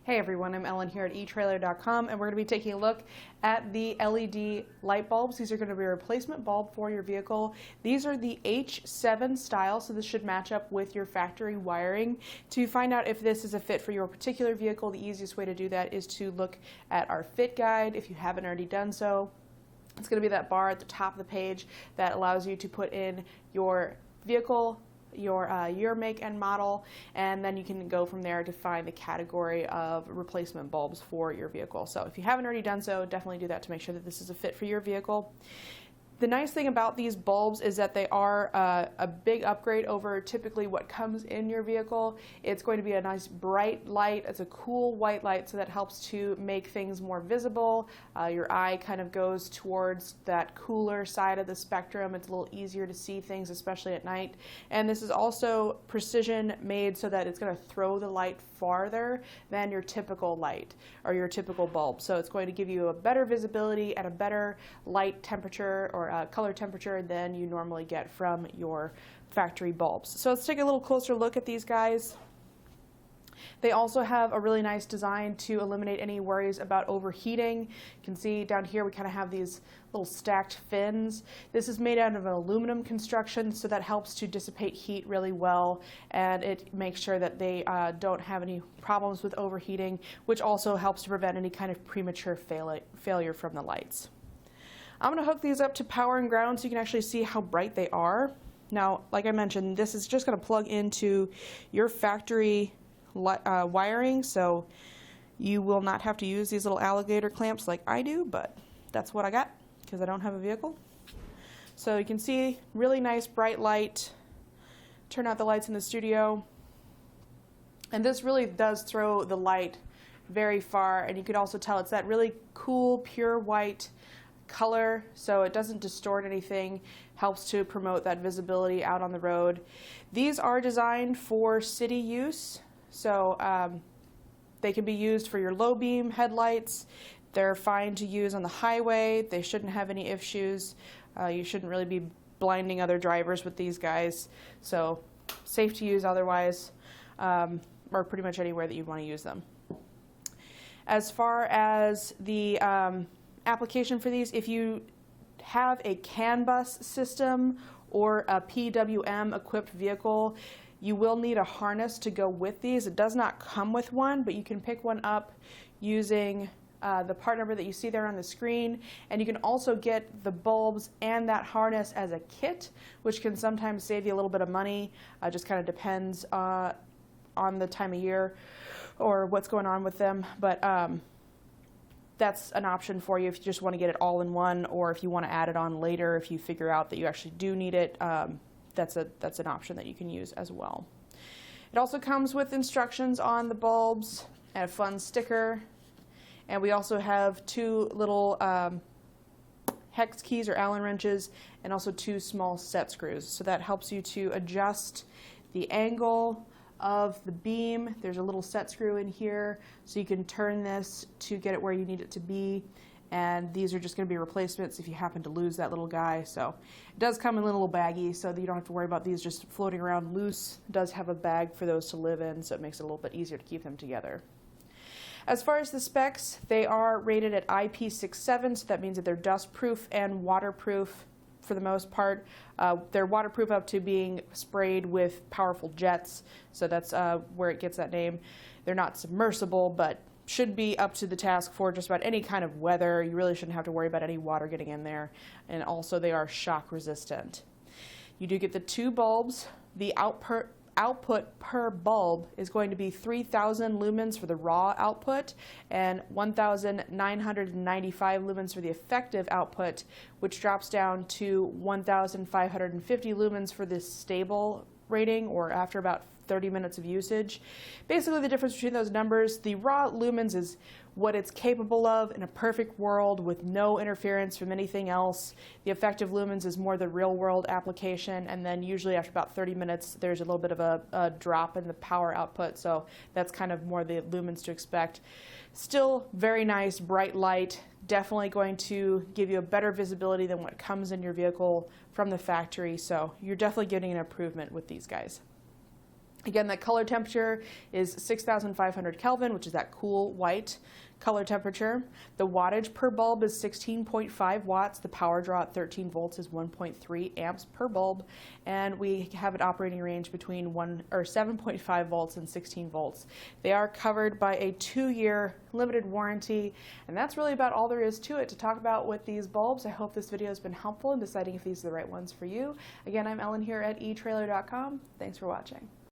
Hey everyone, I'm Ellen here at etrailer.com, and we're going to be taking a look at the LED light bulbs. These are going to be a replacement bulb for your vehicle. These are the H7 style, so this should match up with your factory wiring. To find out if this is a fit for your particular vehicle, the easiest way to do that is to look at our fit guide if you haven't already done so. It's going to be that bar at the top of the page that allows you to put in your vehicle, your make and model, and then you can go from there to find the category of replacement bulbs for your vehicle. So if you haven't already done so, definitely do that to make sure that this is a fit for your vehicle. The nice thing about these bulbs is that they are a big upgrade over typically what comes in your vehicle. It's going to be a nice bright light. It's a cool white light, so that helps to make things more visible. Your eye kind of goes towards that cooler side of the spectrum. It's a little easier to see things, especially at night. And this is also precision made so that it's going to throw the light farther than your typical light or your typical bulb. So it's going to give you a better visibility and a better light temperature or color temperature than you normally get from your factory bulbs. So let's take a little closer look at these guys. They also have a really nice design to eliminate any worries about overheating. You can see down here we kind of have these little stacked fins. This is made out of an aluminum construction, so that helps to dissipate heat really well, and it makes sure that they don't have any problems with overheating, which also helps to prevent any kind of premature failure from the lights. I'm going to hook these up to power and ground so you can actually see how bright they are. Now, like I mentioned, this is just going to plug into your factory wiring, so you will not have to use these little alligator clamps like I do, but that's what I got because I don't have a vehicle. So you can see really nice bright light. Turn out the lights in the studio, and this really does throw the light very far, and you could also tell it's that really cool pure white color, so it doesn't distort anything, helps to promote that visibility out on the road. These are designed for city use, so they can be used for your low beam headlights. They're fine to use on the highway. They shouldn't have any issues. You shouldn't really be blinding other drivers with these guys, so safe to use otherwise, or pretty much anywhere that you want to use them. As far as the application for these, if you have a CAN bus system or a PWM equipped vehicle, you will need a harness to go with these. It does not come with one, but you can pick one up using the part number that you see there on the screen, and you can also get the bulbs and that harness as a kit, which can sometimes save you a little bit of money. Just kind of depends on the time of year or what's going on with them, but that's an option for you if you just want to get it all in one, or if you want to add it on later if you figure out that you actually do need it. That's an option that you can use as well. It also comes with instructions on the bulbs and a fun sticker, and we also have two little hex keys or Allen wrenches, and also two small set screws, so that helps you to adjust the angle of the beam. There's a little set screw in here, so you can turn this to get it where you need it to be, and these are just going to be replacements if you happen to lose that little guy. So it does come in a little baggie, so that you don't have to worry about these just floating around loose. It does have a bag for those to live in, so it makes it a little bit easier to keep them together. As far as the specs, they are rated at IP67, so that means that they're dust proof and waterproof for the most part. They're waterproof up to being sprayed with powerful jets, so that's where it gets that name. They're not submersible, but should be up to the task for just about any kind of weather. You really shouldn't have to worry about any water getting in there, and also they are shock resistant. You do get the two bulbs. The output per bulb is going to be 3,000 lumens for the raw output and 1,995 lumens for the effective output, which drops down to 1,550 lumens for the stable rating, or after about 30 minutes of usage. Basically, the difference between those numbers, the raw lumens is what it's capable of in a perfect world with no interference from anything else. The effective lumens is more the real world application, and then usually after about 30 minutes there's a little bit of a drop in the power output, so that's kind of more the lumens to expect. Still very nice bright light, definitely going to give you a better visibility than what comes in your vehicle from the factory, so you're definitely getting an improvement with these guys. Again, that color temperature is 6,500 Kelvin, which is that cool white color temperature. The wattage per bulb is 16.5 watts. The power draw at 13 volts is 1.3 amps per bulb. And we have an operating range between 7.5 volts and 16 volts. They are covered by a 2-year limited warranty. And that's really about all there is to it to talk about with these bulbs. I hope this video has been helpful in deciding if these are the right ones for you. Again, I'm Ellen here at etrailer.com. Thanks for watching.